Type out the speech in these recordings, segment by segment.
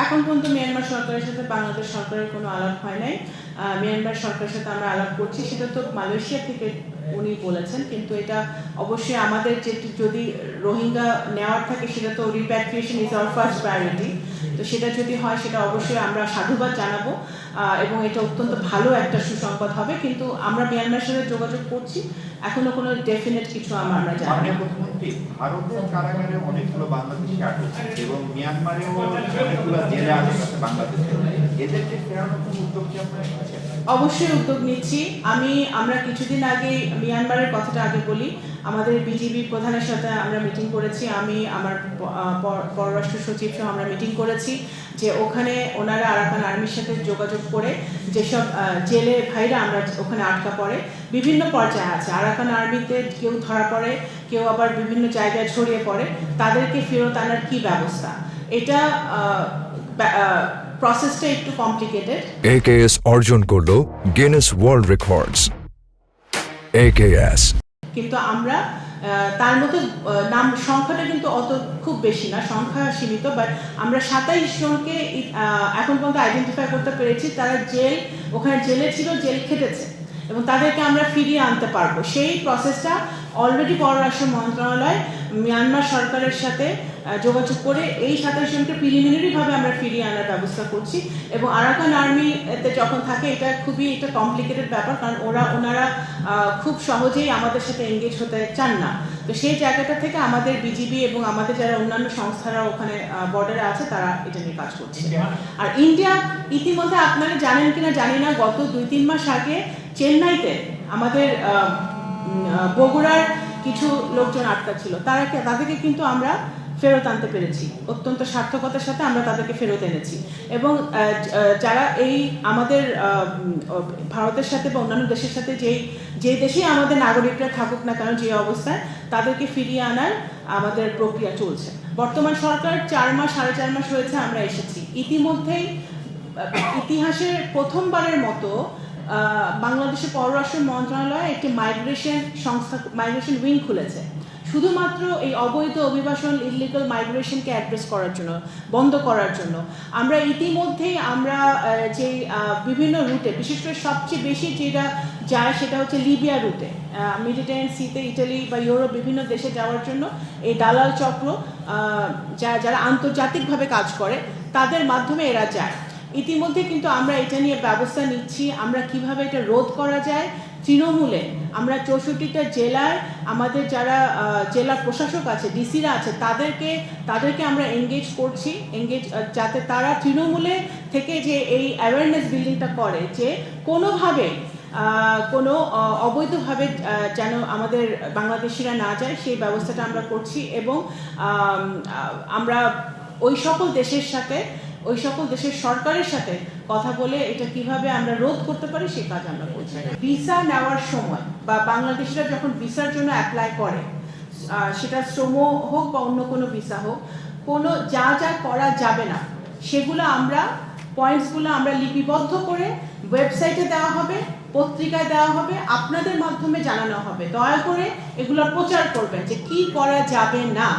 এখন পর্যন্ত মিয়ানমার সরকারের সাথে বাংলাদেশ সরকারের কোনো আলাপ হয় নাই। মিয়ানমার সরকারের সাথে আমরা আলাপ করছি, সেটা তো মালয়েশিয়া থেকে উনি বলেছেন, কিন্তু এটা অবশ্যই আমাদের যদি রোহিঙ্গা নেওয়ার থাকে সেটা তো repatriation is our first priority. তো সেটা যদি হয় সেটা অবশ্যই আমরা সাধুবাদ জানাবো এবং এটা অত্যন্ত ভালো একটা সুসংবাদ হবে। কিন্তু আমরা মিয়ানমারের সাথে যোগাযোগ করছি, এখনো কোনো ডেফিনেট কিছু আমরা জানি না। ভারতের কারাগারে অনেকগুলো বাংলাদেশি আটক এবং মিয়ানমারেও অনেকগুলো জেলে আটক আছে বাংলাদেশে, এদেরকে ফেরানোর কোনো উদ্যোগ কি আপনারা নিচ্ছেন? অবশ্যই উদ্যোগ নিচ্ছি। আমরা কিছুদিন আগে মিয়ানমারের কথাটা আগে বলি। আমাদের বিজিবি প্রধানের সাথে আমরা মিটিং করেছি, আমি আমার পররাষ্ট্র সচিব সহ আমরা মিটিং করেছি যে ওখানে ওনারা আরাকান আর্মির সাথে যোগাযোগ করে যেসব জেলে ভাইরা আমরা ওখানে আটকা পড়ে বিভিন্ন পর্যায়ে আছে, আরাকান আর্মিতে কেউ ধরা পড়ে, কেউ আবার বিভিন্ন জায়গায় ছড়িয়ে পড়ে, তাদেরকে ফেরত আনার কি ব্যবস্থা, এটা প্রসেসটা একটু কমপ্লিকেটেড। AKS অর্জন করলো গিনেস ওয়ার্ল্ড রেকর্ডস। AKS কিন্তু আমরা তার মতো নাম সংখ্যাটা কিন্তু অত খুব বেশি না, সংখ্যা সীমিত, বাট আমরা 27 জনকে এখন পর্যন্ত আইডেন্টিফাই করতে পেরেছি। তারা ওখানে জেলে ছিল, জেল খেটেছে এবং তাদেরকে আমরা ফিরিয়ে আনতে পারবো। সেই প্রসেসটা অলরেডি পররাষ্ট্র মন্ত্রণালয় মিয়ানমার সরকারের সাথে যোগাযোগ করে এই 27 জনকে প্রিলিমিনারিভাবে আমরা ফিরিয়ে আনার ব্যবস্থা করছি। এবং আরাকান আর্মিতে যখন থাকে এটা খুবই একটা কমপ্লিকেটেড ব্যাপার, কারণ ওনারা খুব সহজেই আমাদের সাথে এঙ্গেজ হতে চান না। তো সেই জায়গাটা থেকে আমাদের বিজিবি এবং আমাদের যারা অন্যান্য সংস্থারা ওখানে বর্ডারে আছে তারা এটা নিয়ে কাজ করছে। আর ইন্ডিয়া ইতিমধ্যে আপনারা জানেন কিনা জানি না, গত 2-3 মাস আগে চেন্নাইতে আমাদের বগুড়ার কিছু লোকজন আটকা ছিল, তাদেরকে কিন্তু আমরা ফেরত আনতে পেরেছি, অত্যন্ত সার্থকতার সাথে আমরা তাদেরকে ফেরত এনেছি। এবং যারা এই আমাদের ভারতের সাথে বা অন্যান্য দেশের সাথে যে দেশেই আমাদের নাগরিকরা থাকুক না কেন, যে অবস্থায় তাদেরকে ফিরিয়ে আনার আমাদের প্রক্রিয়া চলছে। বর্তমান সরকার 4-4.5 মাস হয়েছে আমরা এসেছি। ইতিমধ্যেই ইতিহাসের প্রথমবারের মতো বাংলাদেশের পররাষ্ট্র মন্ত্রণালয় একটি মাইগ্রেশন উইং খুলেছে, শুধুমাত্র এই অবৈধ অভিবাসন ইললিগাল মাইগ্রেশনকে অ্যাড্রেস করার জন্য, বন্ধ করার জন্য। আমরা ইতিমধ্যেই যে বিভিন্ন রুটে, বিশেষ করে সবচেয়ে বেশি যেটা যায় সেটা হচ্ছে লিবিয়া রুটে, মেডিটেরিয়ান সিতে ইটালি বা ইউরোপ বিভিন্ন দেশে যাওয়ার জন্য এই দালাল চক্র যারা আন্তর্জাতিকভাবে কাজ করে তাদের মাধ্যমে এরা যায়। ইতিমধ্যে কিন্তু আমরা এটা নিয়ে ব্যবস্থা নিচ্ছি, আমরা কিভাবে এটা রোধ করা যায়। তৃণমূলে আমরা 64টা জেলার আমাদের যারা জেলা প্রশাসক আছে, ডিসিরা আছে, তাদেরকে আমরা এঙ্গেজ করছি, যাতে তারা তৃণমূলে থেকে যে এই অ্যাওয়ারনেস বিল্ডিংটা করে যে কোনোভাবে কোনো অবৈধভাবে যেন আমাদের বাংলাদেশিরা না যায়, সেই ব্যবস্থাটা আমরা করছি। এবং আমরা ওই সকল দেশের সরকারের সাথে কথা বলে এটা কিভাবে আমরা রোধ করতে পারি সেই কাজ আমরা করছি। ভিসা নেওয়ার সময় বা বাংলাদেশিরা যখন ভিসার জন্য অ্যাপ্লাই করে, সেটা শ্রম হোক বা অন্য কোনো ভিসা হোক, কোনো যা করা যাবে না সেগুলো পয়েন্টসগুলো আমরা লিপিবদ্ধ করে ওয়েবসাইটে দেওয়া হবে, পত্রিকায় দেওয়া হবে, আপনাদের মাধ্যমে জানানো হবে। দয়া করে এগুলো প্রচার করবেন যে কি করা যাবে না,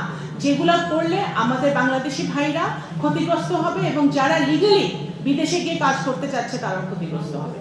যেগুলো করলে আমাদের বাংলাদেশি ভাইরা ক্ষতিগ্রস্ত হবে এবং যারা লিগালি বিদেশে গিয়ে কাজ করতে চাচ্ছে তারাও ক্ষতিগ্রস্ত হবে।